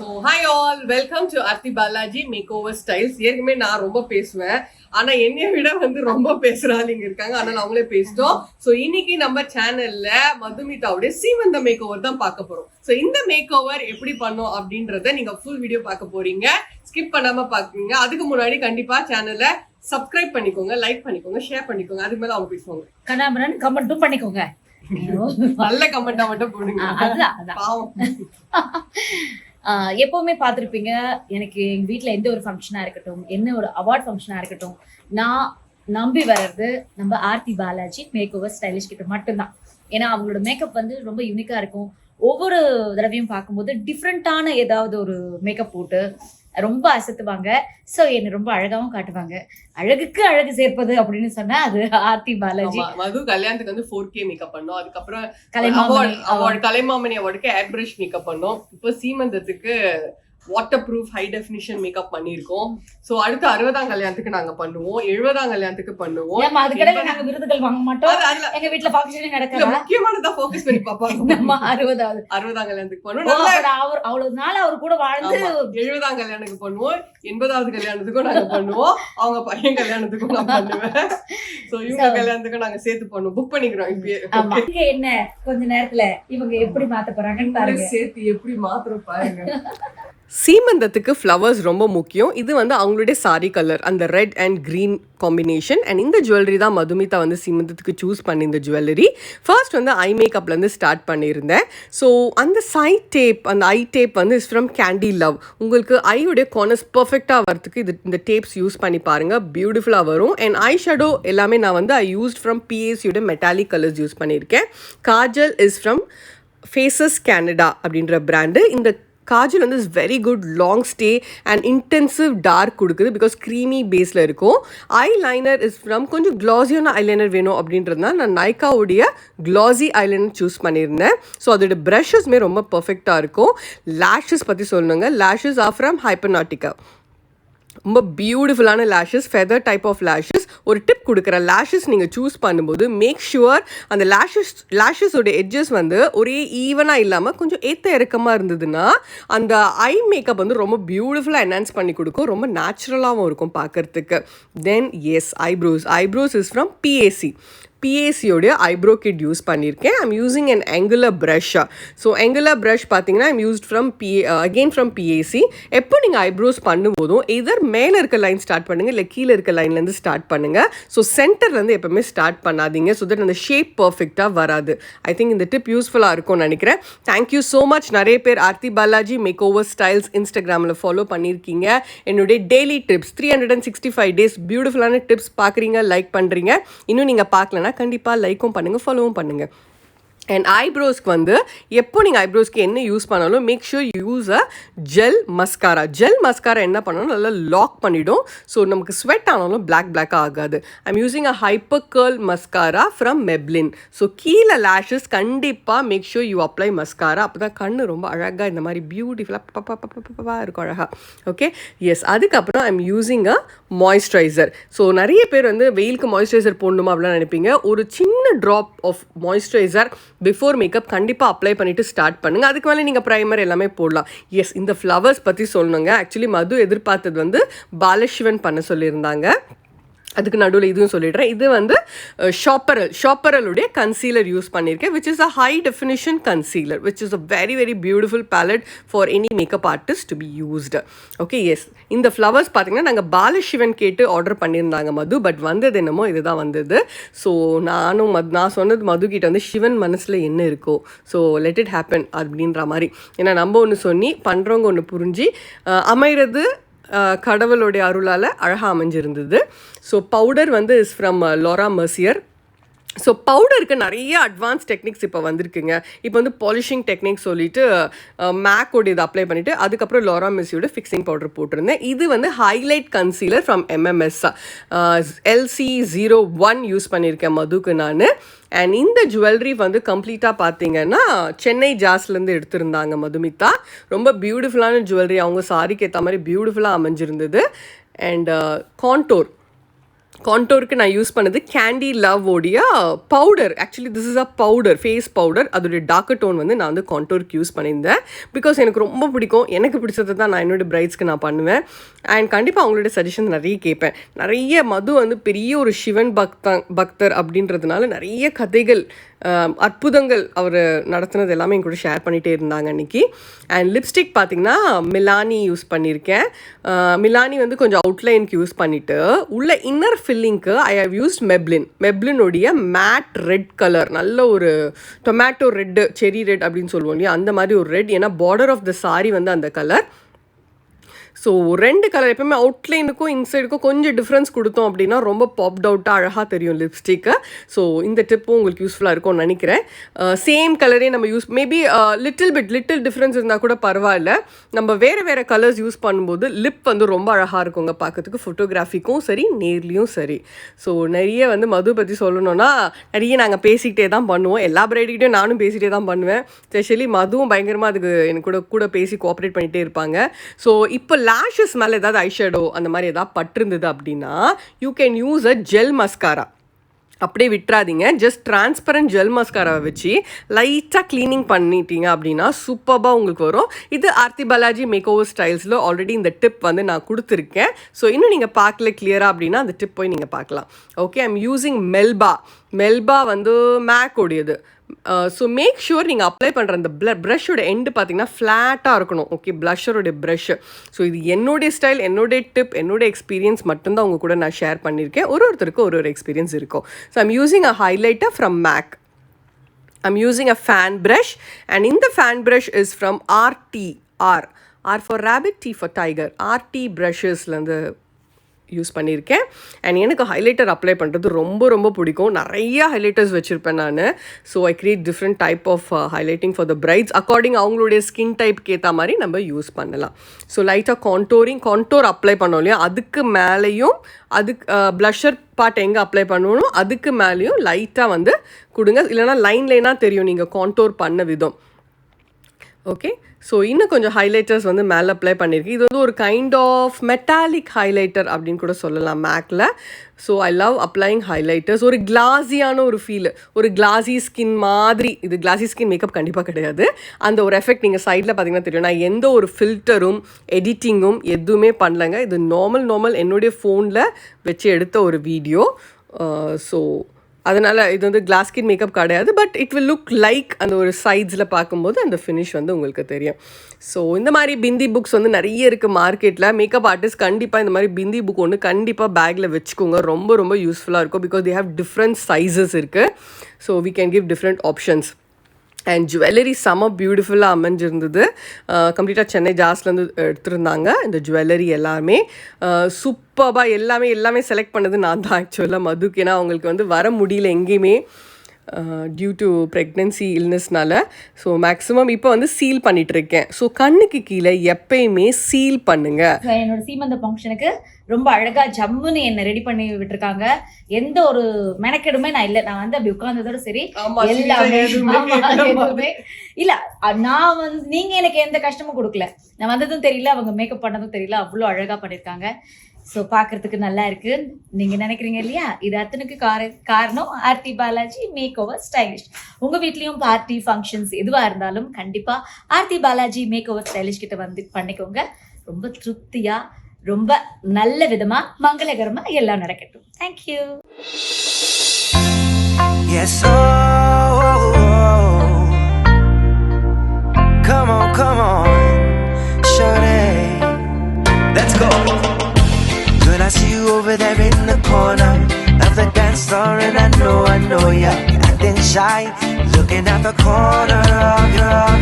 So hi all, welcome to Arthi Balaji Makeover Styles. ஏற்கனவே நான் ரொம்ப பேசுவேன், ஆனா என்னைய விட ரொம்ப பேசுறாங்க இருக்காங்க, அதனால அவங்களே பேசிட்டோம். ஸோ இன்னைக்கு நம்ம சேனல்ல மதுமிதாவுடைய சீமந்த மேக் ஓவர் தான் பார்க்க போறோம். ஸோ இந்த மேக் ஓவர் எப்படி பண்ணோம் அப்படின்றத நீங்க ஃபுல் வீடியோ பார்க்க போறீங்க, ஸ்கிப் பண்ணாம பாக்குறீங்க. அதுக்கு முன்னாடி கண்டிப்பா சேனலை சப்ஸ்கிரைப் பண்ணிக்கோங்க, லைக் பண்ணிக்கோங்க, ஷேர் பண்ணிக்கோங்க. அதுக்கு மேல அவங்க பேசுவாங்க, கமெண்ட்டும் பண்ணிக்கோங்க. நல்ல கமெண்டா மட்டும் போடுங்க. எப்பவுமே பார்த்துருப்பீங்க, எனக்கு எங்கள் வீட்டில் எந்த ஒரு ஃபங்க்ஷனாக இருக்கட்டும், என்ன ஒரு அவார்ட் ஃபங்க்ஷனாக இருக்கட்டும், நான் நம்பி வர்றது நம்ம Aarthi Balaji makeover stylish கிட்ட மட்டும்தான். ஏன்னா அவங்களோட மேக்கப் வந்து ரொம்ப யூனிக்காக இருக்கும். ஒவ்வொரு தடவையும் பார்க்கும்போது டிஃப்ரெண்ட்டான ஏதாவது ஒரு மேக்கப் போட்டு ரொம்ப அசத்துவாங்க. ஸோ என்னை ரொம்ப அழகாகவும் காட்டுவாங்க. அழகுக்கு அழகு சேர்ப்பது அப்படின்னு சொன்னா அது ஆர்த்தி பாலாஜி. மது கல்யாணத்துக்கு வந்து 4K மேக்கப் பண்ணோம், அதுக்கப்புறம் கலைமாமணி அவார்டுக்கு ஏர் பிரஷ் மேக்கப் பண்ணோம், இப்போ சீமந்தத்துக்கு waterproof high definition makeup பண்ணிருக்கோம். சோ அடுத்து 60ஆம் கல்யாணத்துக்கு நாங்க பண்ணுவோம், 70ஆம் கல்யாணத்துக்கு பண்ணுவோம். நாங்க விருதுகள் வாங்க மாட்டோம், எங்க வீட்ல ஃபங்க்ஷனே நடக்கல. முக்கியமானதா ஃபோக்கஸ் பண்ணி பாப்பாங்க. நம்ம 60ஆம் கல்யாணத்துக்கு பண்ணுவோம். அவ்வளவு நாள் அவர் கூட வாழ்ந்து 70ஆம் கல்யாணத்துக்கு பண்ணுவோம், 80வது கல்யாணத்துக்கும் நாங்க பண்ணுவோம், அவங்க பையன் கல்யாணத்துக்கும் நான் பண்ணுவேன். சோ இவங்க கல்யாணத்துக்கும் நாங்க சேர்த்து பண்ணுவோம், புக் பண்ணிக்கிறோம் இப்பயே. என்ன கொஞ்ச நேரத்துல இவங்க எப்படி மாத்த போறாங்கன்னு பாருங்க, சேர்த்து எப்படி மாத்துறோம் பாருங்க. சீமந்தத்துக்கு ஃப்ளவர்ஸ் ரொம்ப முக்கியம். இது வந்து அவங்களுடைய சாரி கலர், அந்த red and green combination. And இந்த ஜுவல்லரி தான் மதுமிதா வந்து சீமந்தத்துக்கு சூஸ் பண்ணி. இந்த ஜுவல்லரி ஃபர்ஸ்ட் வந்து ஐ மேக்கப்லேருந்து ஸ்டார்ட் பண்ணியிருந்தேன். ஸோ அந்த சைட் டேப், அந்த ஐ டேப் வந்து இஸ் ஃப்ரம் கேண்டி லவ். உங்களுக்கு ஐயோடைய கார்னர்ஸ் பர்ஃபெக்டாக வரதுக்கு இந்த டேப்ஸ் யூஸ் பண்ணி பாருங்கள், பியூட்டிஃபுல்லாக வரும். அண்ட் ஐ ஷேடோ எல்லாமே நான் வந்து ஐ யூஸ்ட் ஃப்ரம் பிஎஸ்சியோட மெட்டாலிக் கலர்ஸ் யூஸ் பண்ணியிருக்கேன். Kajal is from Faces Canada அப்படின்ற பிராண்டு. இந்த காஜல் வந்து is very good long stay and intensive dark கொடுக்குது, பிகாஸ் க்ரீமி பேஸில் இருக்கும். ஐ லைனர் இஸ் ஃப்ரம் கொஞ்சம் க்ளாஸியான ஐலைனர் வேணும் அப்படின்றதுனால நான் நைக்காவுடைய க்ளாஸி ஐலைனர் சூஸ் பண்ணியிருந்தேன். ஸோ அதோட ப்ரஷஸ்மே ரொம்ப பர்ஃபெக்டாக இருக்கும். லேஷஸ் பற்றி சொல்லணுங்க, லேஷஸ் ஆர் ஃப்ரம் ஹைப்பர்நாட்டிகா. ரொம்ப பியூட்டிஃபுல்லான lashes, feather type of lashes. ஒரு டிப் கொடுக்குற, லேஷஸ் நீங்கள் சூஸ் பண்ணும்போது மேக் ஷுவர் அந்த லேஷஸோட எட்ஜஸ் வந்து ஒரே ஈவனாக இல்லாமல் கொஞ்சம் ஏற்ற இறக்கமாக இருந்ததுன்னா அந்த ஐ மேக்கப் வந்து ரொம்ப பியூட்டிஃபுல்லாக என்ஹான்ஸ் பண்ணி கொடுக்கும், ரொம்ப நேச்சுரலாகவும் இருக்கும் பார்க்குறதுக்கு. Then yes, eyebrows is from பிஏசியோடைய ஐப்ரோ கிட் யூஸ் பண்ணியிருக்கேன். I'm using an angular brush. So angular brush பார்த்தீங்கன்னா I'm used from again from PAC. எப்போ நீங்கள் ஐப்ரோஸ் பண்ணும்போதும் எதர் மேலே இருக்க லைன் ஸ்டார்ட் பண்ணுங்கள், இல்லை கீழே இருக்க லைன்லேருந்து ஸ்டார்ட் பண்ணுங்கள். ஸோ சென்டர்லேருந்து எப்போவுமே ஸ்டார்ட் பண்ணாதீங்க, ஸோ தட் அந்த ஷேப் பர்ஃபெக்டாக வராது. ஐ திங்க் இந்த டிப் யூஸ்ஃபுல்லாக இருக்கும்னு நினைக்கிறேன். Thank you so much. நிறைய பேர் Aarthi Balaji makeover styles இன்ஸ்டாகிராமில் ஃபாலோ பண்ணியிருக்கீங்க. என்னுடைய டெய்லி டிப்ஸ் 365 டேஸ் பியூட்டிஃபுல்லான டிப்ஸ் பார்க்குறீங்க, லைக் பண்ணுறீங்க. இன்னும் நீங்கள் பார்க்கலன்னா கண்டிப்பாக லைக்கும் பண்ணுங்கள், ஃபாலோவும் பண்ணுங்கள். அண்ட் ஐப்ரோஸ்க்கு வந்து எப்போ நீங்கள் ஐப்ரோஸ்க்கு என்ன யூஸ் பண்ணாலும் make sure use a gel mascara என்ன பண்ணணும், நல்லா லாக் பண்ணிவிடும். ஸோ நமக்கு ஸ்வெட் ஆனாலும் பிளாக் ஆகாது. I'm using a hyper girl mascara from Maybelline. So கீழே லேஷஸ் கண்டிப்பாக make sure you apply mascara, அப்போ தான் கண்ணு ரொம்ப அழகாக இந்த மாதிரி பியூட்டிஃபுல்லாக இருக்கும், அழகாக. Okay, yes. அதுக்கப்புறம் I'm using a moisturiser. So நிறைய பேர் வந்து வெயிலுக்கு மாய்ஸ்சரைசர் போடணுமா அப்படிலாம் நினைப்பீங்க. ஒரு சின்ன drop of moisturiser before makeup கண்டிப்பாக அப்ளை பண்ணிவிட்டு ஸ்டார்ட் பண்ணுங்கள். அதுக்கு மேலே நீங்கள் ப்ரைமர் எல்லாமே போடலாம். எஸ், இந்த ஃப்ளவர்ஸ் பற்றி சொல்லணுங்க. ஆக்சுவலி மது எதிர்பார்த்தது வந்து பாலசிவன் பண்ண சொல்லியிருந்தாங்க, அதுக்கு நடுவில் இதுவும் சொல்லிடுறேன். இது வந்து ஷாப்பரலுடைய கன்சீலர் யூஸ் பண்ணியிருக்கேன், which is a high definition concealer, which is a very very beautiful palette for any makeup artist to be used. Okay, yes. இந்த ஃப்ளவர்ஸ் பார்த்தீங்கன்னா நாங்கள் பாலசிவன் கேட்டு ஆர்டர் பண்ணியிருந்தாங்க மது, பட் வந்தது என்னமோ இதுதான் வந்தது. ஸோ நான் சொன்னது மது கிட்ட வந்து சிவன் மனசில் என்ன இருக்கோ, ஸோ லெட் இட் ஹேப்பன் அப்படின்ற மாதிரி. ஏன்னா நம்ம ஒன்று சொல்லி பண்ணுறவங்க ஒன்று புரிஞ்சு அமைகிறது கடவுளுடைய அருளால் அழகாக அமைஞ்சிருந்தது. ஸோ பவுடர் வந்து இஸ் ஃப்ரம் லோரா மெர்சியர். ஸோ பவுடருக்கு நிறைய அட்வான்ஸ் டெக்னிக்ஸ் இப்போ வந்திருக்குங்க. இப்போ வந்து பாலிஷிங் டெக்னிக் சொல்லிட்டு மேக்கோட இதை அப்ளை பண்ணிவிட்டு அதுக்கப்புறம் லோரா மெர்சியோட ஃபிக்ஸிங் பவுடர் போட்டிருந்தேன். இது வந்து highlight concealer from MMS LC01 use பண்ணியிருக்கேன் மதுக்கு நான். அண்ட் இந்த ஜுவல்லரி வந்து கம்ப்ளீட்டாக பார்த்தீங்கன்னா சென்னை ஜாஸ்லேருந்து எடுத்திருந்தாங்க மதுமிதா. ரொம்ப பியூட்டிஃபுல்லான ஜுவல்லரி, அவங்க சாரிக்கு ஏற்ற மாதிரி பியூட்டிஃபுல்லாக அமைஞ்சிருந்தது. அண்ட் கான்டோருக்கு நான் யூஸ் பண்ணது கேண்டி லவ் ஓடிய powder. Actually this is a powder, face powder. அதோடைய டார்க்கர் டோன் வந்து நான் வந்து கான்டோருக்கு யூஸ் பண்ணியிருந்தேன். பிகாஸ் எனக்கு ரொம்ப பிடிக்கும். எனக்கு பிடிச்சது தான் நான் என்னோடய பிரைட்ஸ்க்கு நான் பண்ணுவேன். அண்ட் கண்டிப்பாக அவங்களோட சஜஷன் நிறைய கேட்பேன். நிறைய மது வந்து பெரிய ஒரு சிவன் பக்தர் அப்படின்றதுனால நிறைய கதைகள், அற்புதங்கள் அவர் நடத்துனது எல்லாமே என் கூட ஷேர் பண்ணிகிட்டே இருந்தாங்க அன்றைக்கி. அண்ட் லிப்ஸ்டிக் பார்த்திங்கன்னா மிலானி யூஸ் பண்ணியிருக்கேன். மிலானி வந்து கொஞ்சம் அவுட்லைனுக்கு யூஸ் பண்ணிவிட்டு உள்ள இன்னர் ஃபில்லிங்க்கு ஐ ஹவ் யூஸ்ட் மெப்ளினுடைய மேட் ரெட் கலர், நல்ல ஒரு டொமேட்டோ ரெட்டு, செரி ரெட் அப்படின்னு சொல்லுவோம் இல்லையா, அந்த மாதிரி ஒரு ரெட். ஏன்னா பார்டர் ஆஃப் த சாரி வந்து அந்த கலர். ஸோ 2 கலர் எப்பவுமே அவுட்லைனுக்கும் இன்சைடுக்கும் கொஞ்சம் டிஃப்ரென்ஸ் கொடுத்தோம் அப்படின்னா ரொம்ப பாப்ட் அவுட்டாக அழகாக தெரியும் லிப்ஸ்டிக்கு. ஸோ இந்த டிப்பும் உங்களுக்கு யூஸ்ஃபுல்லாக இருக்கும்னு நினைக்கிறேன். சேம் கலரே நம்ம யூஸ், மேபி லிட்டில் டிஃப்ரென்ஸ் இருந்தால் கூட பரவாயில்ல. நம்ம வேறு கலர்ஸ் யூஸ் பண்ணும்போது லிப் வந்து ரொம்ப அழகாக இருக்குங்க பார்க்கறதுக்கு, ஃபோட்டோகிராஃபிக்கும் சரி நேர்லேயும் சரி. ஸோ நிறைய வந்து மது பற்றி சொல்லணும்னா நிறைய நாங்கள் பேசிக்கிட்டே தான் பண்ணுவோம். எல்லா பிரைடுகிட்டையும் நானும் பேசிகிட்டே தான் பண்ணுவேன். ஸ்பெஷலி மதுவும் பயங்கரமாக அதுக்கு எனக்கு கூட பேசி கோஆப்ரேட் பண்ணிகிட்டே இருப்பாங்க. ஸோ இப்போ lashes மேலே ஏதாவது ஐஷேடோ அந்த மாதிரி ஏதாவது பட்டிருந்தது அப்படின்னா you can use a gel mascara. அப்படியே விட்டுறாதீங்க. ஜஸ்ட் டிரான்ஸ்பரண்ட் ஜெல் மஸ்காராவை வச்சு லைட்டாக க்ளீனிங் பண்ணிட்டீங்க அப்படின்னா சூப்பராக உங்களுக்கு வரும். இது ஆர்த்தி பாலாஜி மேக்ஓவர் ஸ்டைல்ஸில் ஆல்ரெடி இந்த டிப் வந்து நான் கொடுத்துருக்கேன். ஸோ இன்னும் நீங்கள் பார்க்கல கிளியராக அப்படின்னா அந்த டிப் போய் நீங்கள் பார்க்கலாம். ஓகே, ஐம் யூஸிங் மெல்பா வந்து மேக்கோடையது. ஸோ மேக் ஷுர் நீங்கள் அப்ளை பண்ணுற அந்த ப்ரஷோட எண்டு பார்த்தீங்கன்னா ஃப்ளாட்டாக இருக்கணும். Okay, ப்ளஷரோடைய brush. ஸோ இது என்னுடைய ஸ்டைல், என்னுடைய டிப், என்னோட எக்ஸ்பீரியன்ஸ் மட்டும்தான் உங்கள் கூட நான் ஷேர் பண்ணியிருக்கேன். ஒருத்தருக்கு ஒரு எக்ஸ்பீரியன்ஸ் இருக்கும். So I'm using a highlighter from Mac. I'm using a fan brush, and in the fan brush is from Arthi. R for rabbit, T for tiger. Arthi brushes-லேருந்து யூஸ் பண்ணியிருக்கேன். அண்ட் எனக்கு highlighter apply பண்ணுறது ரொம்ப பிடிக்கும். நிறைய highlighters வச்சுருப்பேன் நான். So I create different type of highlighting for the brides. According அவங்களுடைய ஸ்கின் டைப்க்கு ஏற்ற மாதிரி நம்ம யூஸ் பண்ணலாம். ஸோ லைட்டாக கான்டோர் அப்ளை பண்ணோம் இல்லையா, அதுக்கு மேலேயும் அதுக்கு ப்ளஷர் பார்ட் எங்கே அப்ளை பண்ணணும் அதுக்கு மேலேயும் லைட்டாக வந்து கொடுங்க. இல்லைனா லைனாக தெரியும் நீங்கள் கான்டோர் பண்ண விதம். ஓகே, ஸோ இன்னும் கொஞ்சம் ஹைலைட்டர்ஸ் வந்து மேலே அப்ளை பண்ணியிருக்கேன். இது வந்து ஒரு கைண்ட் ஆஃப் மெட்டாலிக் ஹைலைட்டர் அப்படின்னு கூட சொல்லலாம் மேக்கில். So I love applying highlighters. ஒரு கிளாஸியான ஒரு ஃபீல், ஒரு கிளாஸி ஸ்கின் மாதிரி. இது கிளாஸி ஸ்கின் மேக்கப் கண்டிப்பாக கிடையாது. அந்த ஒரு எஃபெக்ட் நீங்கள் சைடில் பார்த்தீங்கன்னா தெரியும். நான் எந்த ஒரு ஃபில்டரும் எடிட்டிங்கும் எதுவுமே பண்ணலைங்க. இது நார்மல் என்னுடைய ஃபோனில் வச்சு எடுத்த ஒரு வீடியோ. ஸோ அதனால் இது வந்து கிளாஸ் ஸ்கின் மேக்கப் கிடையாது. But it will look like அந்த ஒரு சைட்ஸில் பார்க்கும்போது அந்த ஃபினிஷ் வந்து உங்களுக்கு தெரியும். ஸோ இந்த மாதிரி பிந்தி புக்ஸ் வந்து நிறைய இருக்குது மார்க்கெட்டில். மேக்கப் ஆர்டிஸ்ட் கண்டிப்பாக இந்த மாதிரி பிந்தி புக் ஒன்று கண்டிப்பாக பேக்கில் வச்சுக்கோங்க. ரொம்ப யூஸ்ஃபுல்லாக இருக்கும். Because they have different sizes இருக்குது. So we can give different options. And jewellery செம்ம பியூட்டிஃபுல்லாக அமைஞ்சிருந்தது. கம்ப்ளீட்டாக சென்னை ஜாஸ்லேருந்து எடுத்திருந்தாங்க இந்த ஜுவல்லரி எல்லாமே. சூப்பராக எல்லாமே செலக்ட் பண்ணது நான் தான் ஆக்சுவலாக மதுக்கு. ஏன்னா அவங்களுக்கு வந்து வர முடியல எங்கேயுமே டியூ டு ப்ரெக்னென்சி இல்னஸ்னால. ஸோ மேக்ஸிமம் இப்போ வந்து சீல் பண்ணிகிட்ருக்கேன். ஸோ கண்ணுக்கு கீழே எப்பயுமே சீல் பண்ணுங்கள். என்னோட சீமந்த ஃபங்க்ஷனுக்கு ரொம்ப அழகா ஜம்முன்னு என்ன ரெடி பண்ணி விட்டுருக்காங்க. எந்த ஒரு மெனக்கெடுமே நான் இல்லை. நான் வந்து அப்படி உட்கார்ந்ததோட சரி எல்லாமே இல்ல. நான் வந்து நீங்க எனக்கு எந்த கஷ்டமும் கொடுக்கல. நான் வந்ததும் தெரியல, அவங்க மேக்கப் பண்ணதும் தெரியல. அவ்வளோ அழகா பண்ணியிருக்காங்க. ஸோ பார்க்கறதுக்கு நல்லா இருக்கு. நீங்க நினைக்கிறீங்க இல்லையா, இது அத்தனுக்கு காரணம் ஆர்த்தி பாலாஜி மேக்ஓவர் ஸ்டைலிஷ். உங்க வீட்லயும் பார்ட்டி ஃபங்க்ஷன்ஸ் எதுவா இருந்தாலும் கண்டிப்பா ஆர்த்தி பாலாஜி மேக்ஓவர் ஸ்டைலிஷ் கிட்ட வந்து பண்ணிக்கோங்க. ரொம்ப திருப்தியா, ரொம்ப நல்ல விதமா, மங்களகரமா எல்லாம் நடக்கட்டும். Thank you. Yes, come on, shorty, let's go. Girl, I see you over there in the corner of the dance floor, and I know you're acting shy, looking at the corner of your